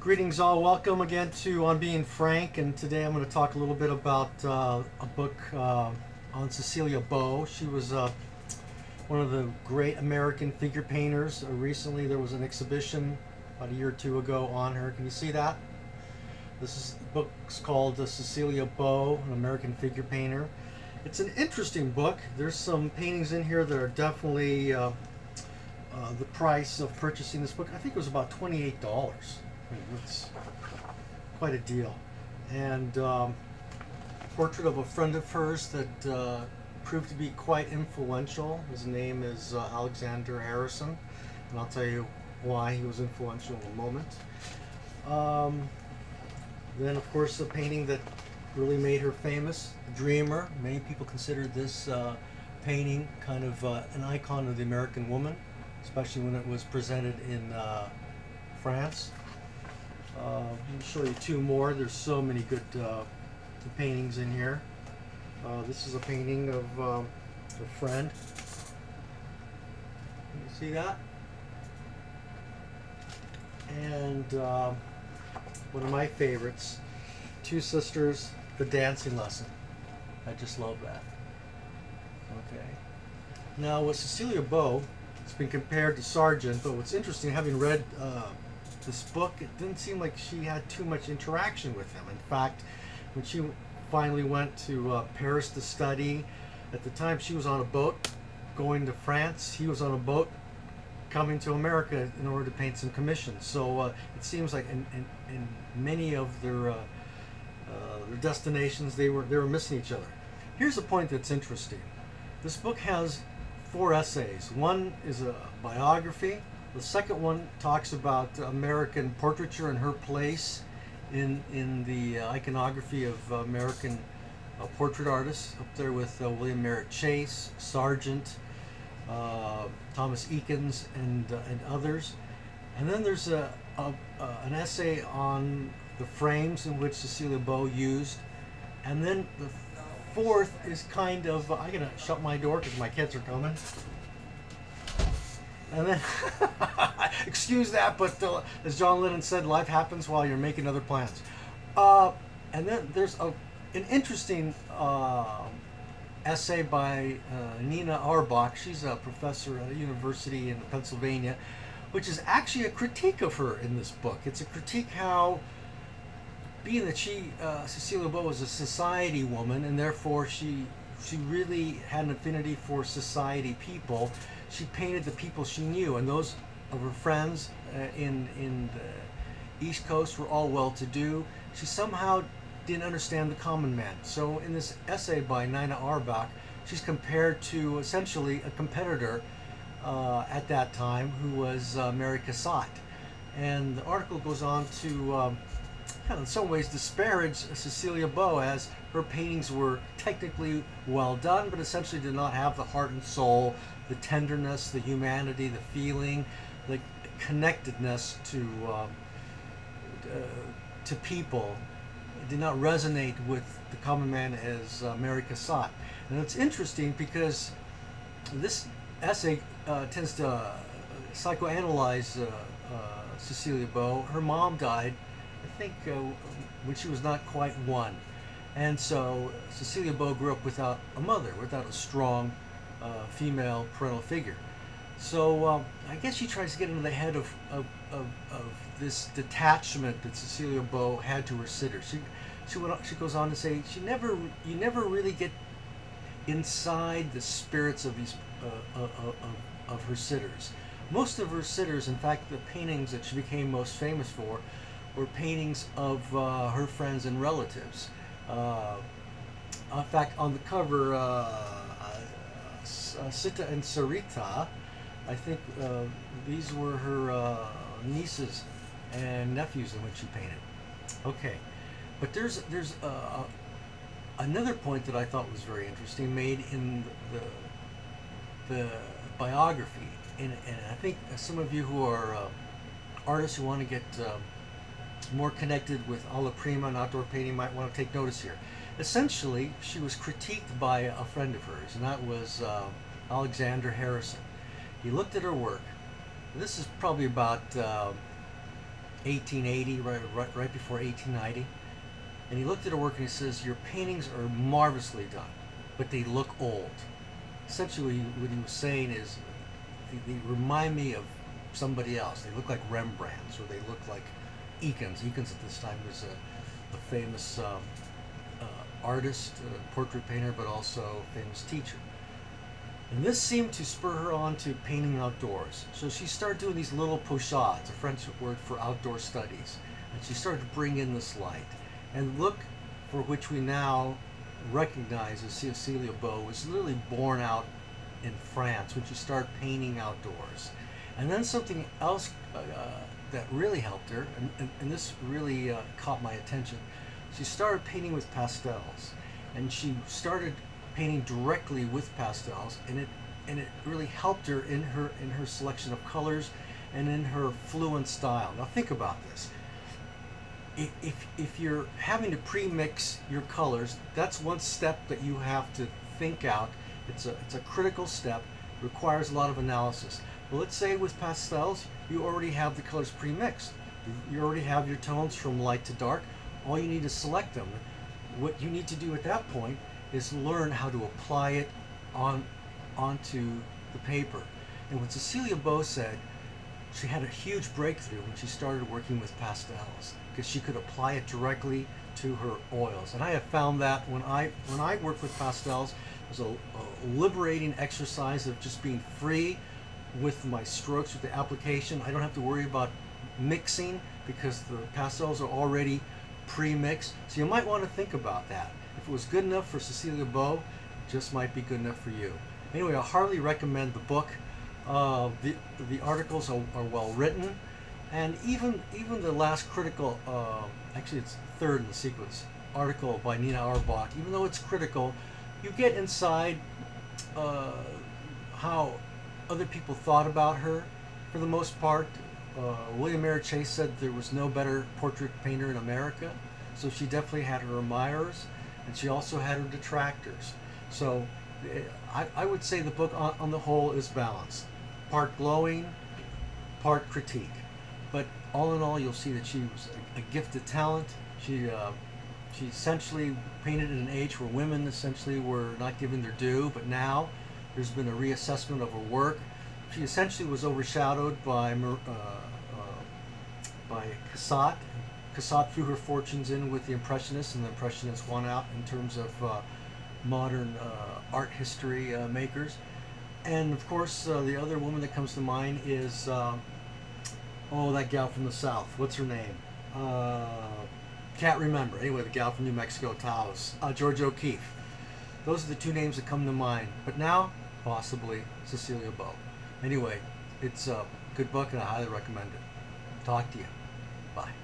Greetings all, welcome again to On Being Frank, and today I'm going to talk a little bit about a book on Cecilia Beaux. She was one of the great American figure painters. Recently there was an exhibition about a year or two ago on her. Can you see that? The book's called Cecilia Beaux, an American figure painter. It's an interesting book. There's some paintings in here that are definitely the price of purchasing this book. I think it was about $28. It's quite a deal. And portrait of a friend of hers that proved to be quite influential. His name is Alexander Harrison, and I'll tell you why he was influential in a moment. Then, of course, the painting that really made her famous, The Dreamer. Many people consider this painting kind of an icon of the American woman, especially when it was presented in France. Let me show you two more. There's so many good paintings in here. This is a painting of a friend. Can you see that? And one of my favorites, Two Sisters, The Dancing Lesson. I just love that. Okay. Now with Cecilia Beaux, it's been compared to Sargent, but what's interesting, having read this book, it didn't seem like she had too much interaction with him. In fact, when she finally went to Paris to study, at the time she was on a boat going to France. He was on a boat coming to America in order to paint some commissions. So it seems like in many of their destinations they were missing each other. Here's a point that's interesting. This book has 4 essays. One is a biography. The second one talks about American portraiture and her place in the iconography of American portrait artists, up there with William Merritt Chase, Sargent, Thomas Eakins, and others. And then there's an essay on the frames in which Cecilia Beaux used. And then the fourth is kind of, I gotta shut my door because my kids are coming. And then, excuse that, but as John Lennon said, life happens while you're making other plans. And then there's an interesting essay by Nina Auerbach. She's a professor at a university in Pennsylvania, which is actually a critique of her in this book. It's a critique how, being that Cecilia Beaux was a society woman, and therefore she really had an affinity for society people. She painted the people she knew, and those of her friends in the East Coast were all well-to-do. She somehow didn't understand the common man. So in this essay by Nina Auerbach, she's compared to essentially a competitor at that time who was Mary Cassatt. And the article goes on to in some ways disparage Cecilia Beaux, as her paintings were technically well done, but essentially did not have the heart and soul, the tenderness, the humanity, the feeling, the connectedness to people. It did not resonate with the common man as Mary Cassatt. And it's interesting because this essay tends to psychoanalyze Cecilia Beaux. Her mom died, I think, when she was not quite 1. And so Cecilia Beaux grew up without a mother, without a strong female parental figure. So I guess she tries to get into the head of this detachment that Cecilia Beaux had to her sitters. She goes on to say you never really get inside the spirits of these of her sitters. Most of her sitters, in fact, the paintings that she became most famous for, were paintings of her friends and relatives. In fact, on the cover, Sita and Sarita, I think these were her nieces and nephews in which she painted. Okay, but there's another point that I thought was very interesting, made in the biography, and I think some of you who are artists who want to get more connected with alla prima and outdoor painting might want to take notice here. Essentially, she was critiqued by a friend of hers, and that was Alexander Harrison. He looked at her work. This is probably about 1880, right before 1890. And he looked at her work and he says, "Your paintings are marvelously done, but they look old." Essentially, what he was saying is, they remind me of somebody else. They look like Rembrandts, or they look like Eakins. Eakins at this time was a famous artist, portrait painter, but also famous teacher. And this seemed to spur her on to painting outdoors. So she started doing these little pochades, a French word for outdoor studies. And she started to bring in this light. And look, for which we now recognize as Cecilia Beaux, was literally born out in France when she started painting outdoors. And then something else that really helped her, and this really caught my attention, she started painting with pastels. And she started painting directly with pastels, and it really helped her in her selection of colors and in her fluent style. Now think about this. If you're having to pre-mix your colors, that's one step that you have to think out. It's a critical step, requires a lot of analysis. Well, let's say with pastels, you already have the colors pre-mixed. You already have your tones from light to dark. All you need to select them. What you need to do at that point is learn how to apply it onto the paper. And what Cecilia Beaux said, she had a huge breakthrough when she started working with pastels, because she could apply it directly to her oils. And I have found that when I work with pastels, it was a liberating exercise of just being free with my strokes, with the application. I don't have to worry about mixing because the pastels are already pre-mixed. So you might want to think about that. If it was good enough for Cecilia Beaux, it just might be good enough for you. Anyway, I heartily recommend the book. The articles are well written, and even the last critical, actually it's third in the sequence, article by Nina Auerbach, even though it's critical, you get inside how other people thought about her. For the most part, William Merritt Chase said there was no better portrait painter in America, so she definitely had her admirers, and she also had her detractors. So I would say the book on the whole is balanced. Part glowing, part critique. But all in all, you'll see that she was a gifted talent. She essentially painted in an age where women essentially were not given their due, but now there's been a reassessment of her work. She essentially was overshadowed by Cassatt. Cassatt threw her fortunes in with the Impressionists, and the Impressionists won out in terms of modern art history makers. And of course, the other woman that comes to mind is, that gal from the South. What's her name? Can't remember. Anyway, the gal from New Mexico, Taos. George O'Keeffe. Those are the two names that come to mind. But now, possibly Cecilia Beaux. Anyway, it's a good book and I highly recommend it. Talk to you. Bye.